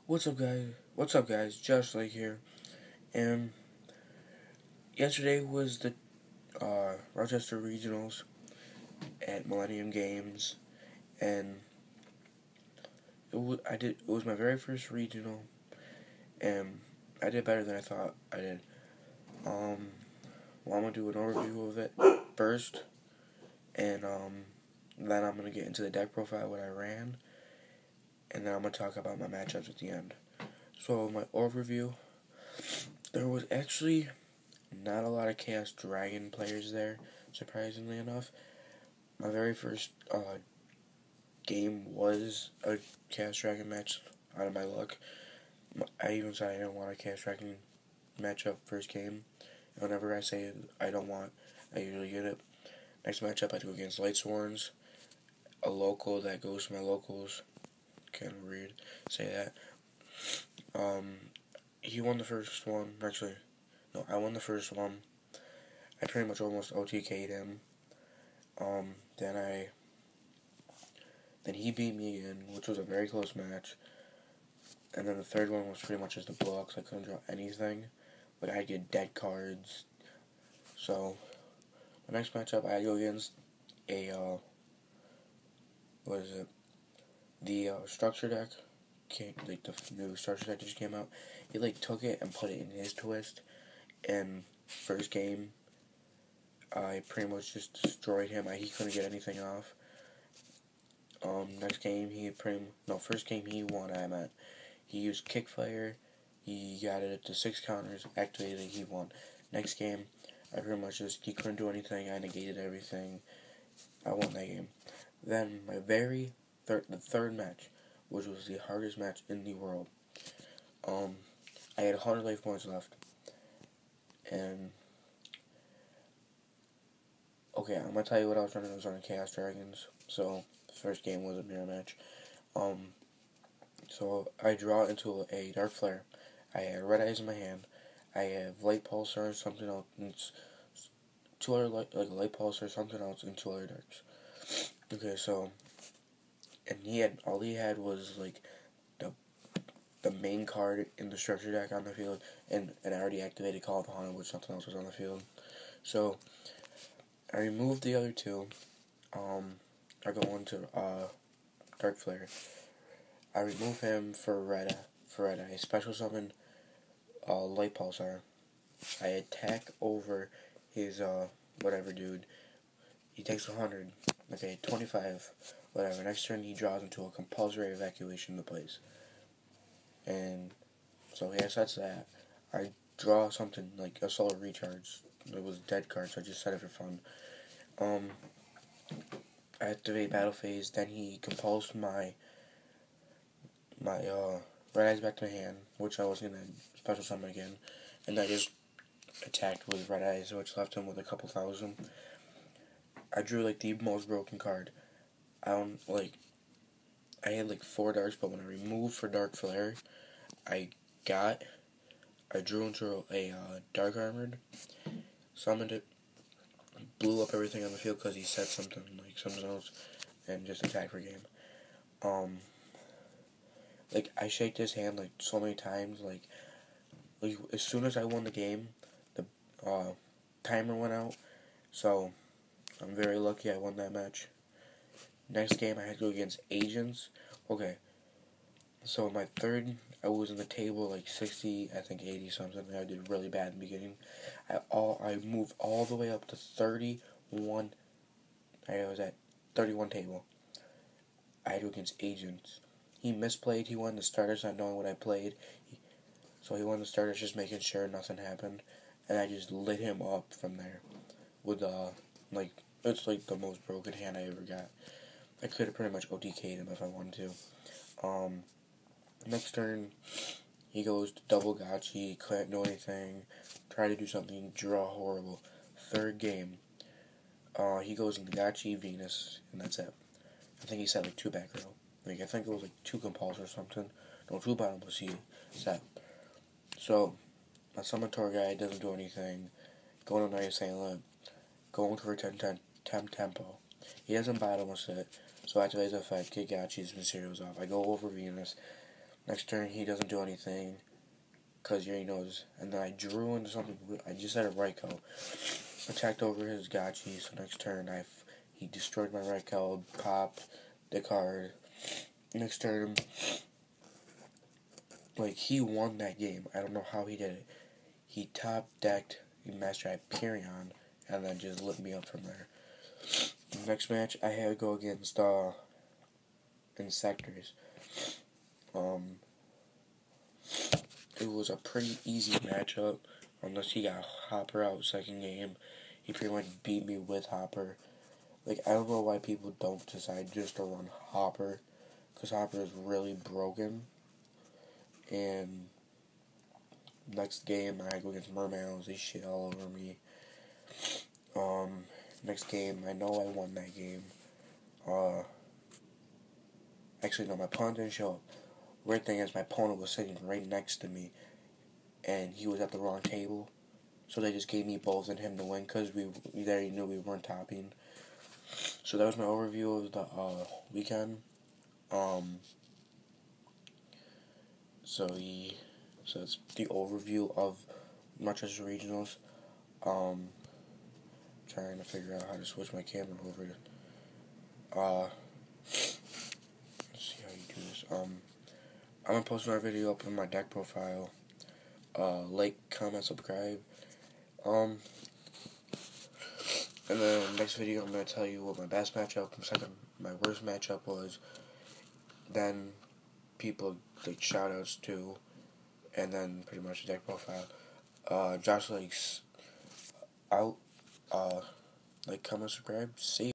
What's up, guys? What's up, guys? Josh Lake here. And yesterday was the Rochester Regionals at Millennium Games, and it was my very first regional, and I did better than I thought I did. Well, I'm gonna do an overview of it first, and then I'm gonna get into the deck profile, what I ran, and then I'm gonna talk about my matchups at the end. So my overview, there was actually not a lot of Chaos Dragon players there, surprisingly enough. My very first game was a Chaos Dragon match, out of my luck. I even said I didn't want a Chaos Dragon matchup first game. Whenever I say I don't want, I usually get it. Next matchup I do against Light Sworns, a local that goes to my locals. Kind of weird say that. He won the first one. Actually, no, I won the first one. I pretty much almost OTK'd him. Then he beat me again, which was a very close match. And then the third one was pretty much just a blowout because I couldn't draw anything. Like, I get dead cards. So, the next matchup I go against a, the structure deck. Like, the new structure deck that just came out. He, like, took it and put it in his twist. And first game, I pretty much just destroyed him. He couldn't get anything off. Next game, first game he won, he used Kickfire, he got it to 6 counters, activated it, he won. Next game, I pretty much he couldn't do anything, I negated everything, I won that game. Then, the third match, which was the hardest match in the world, I had 100 life points left, and, okay, I'm gonna tell you what I was running. I was running Chaos Dragons, so the first game was a mirror match. So I draw into a Dark Flare. I have Red Eyes in my hand. I have Light Pulsar and something else. And two other like a Light Pulsar, something else, and 2 other darks. Okay, so all he had was like the main card in the structure deck on the field, and I already activated Call of the Haunted, which something else was on the field. So I removed the other two. I go into Dark Flare. I remove him for Red Eye. Special summon Light Pulsar. I attack over his whatever dude. He takes 100. Okay, 25. Whatever. Next turn he draws into a compulsory evacuation of the place. And so he sets that. I draw something like a solar recharge. It was dead card, so I just set it for fun. I activate battle phase. Then he compulsed my Red Eyes back to my hand, which I was gonna special summon again, and I just attacked with Red Eyes, which left him with a couple thousand. I drew like the most broken card. I had like 4 darks, but when I removed for Dark Flare, I drew into a Dark Armored, summoned it, blew up everything on the field because he said something else, and just attacked for game. Like, I shaked his hand, like, so many times, like as soon as I won the game, the timer went out, so I'm very lucky I won that match. Next game, I had to go against Agents. Okay, so my third, I was in the table, like, 60, I think 80 something, I did really bad in the beginning. I moved all the way up to 31, I was at 31 table. I had to go against Agents. He misplayed. He won the starters not knowing what I played. So he won the starters just making sure nothing happened. And I just lit him up from there. With, it's like the most broken hand I ever got. I could have pretty much OTK'd him if I wanted to. Next turn, he goes to double Gotchi, couldn't do anything, try to do something, draw horrible. Third game, he goes into Gotchi, Venus, and that's it. I think he said like 2 back row. Like, I think it was like 2 compulse or something. No, 2 bottomless he set. So, my summon tour guy doesn't do anything. Going to Night Assailant. Going for 10 tempo. He doesn't bottomless it. So, activates the effect. Get Gotchi's materials off. I go over Venus. Next turn, he doesn't do anything, because he knows. And then I drew into something. I just had a Raikou. Attacked over his Gachi, so next turn, he destroyed my Raikou, popped the card. Next turn, like, he won that game. I don't know how he did it. He top decked Master Hyperion, and then just lit me up from there. Next match, I had to go against Insectors. It was a pretty easy matchup, unless he got Hopper out second game. He pretty much beat me with Hopper. Like, I don't know why people don't decide just to run Hopper, because Hopper is really broken. And next game, I go against Mermans. They shit all over me. Next game, I know I won that game. Actually, no, my opponent didn't show up. Weird thing is, my opponent was sitting right next to me, and he was at the wrong table. So they just gave me both and him to win, because we already knew we weren't topping. So that was my overview of the weekend. So it's the overview of Rochester Regionals. Trying to figure out how to switch my camera over. Let's see how you do this. I'm gonna post my video up in my deck profile. Like, comment, subscribe. And then next video I'm gonna tell you what my best matchup, my worst matchup was. Then people like shoutouts to, and then pretty much the deck profile. Josh Lake's out. Like, comment, subscribe. See ya.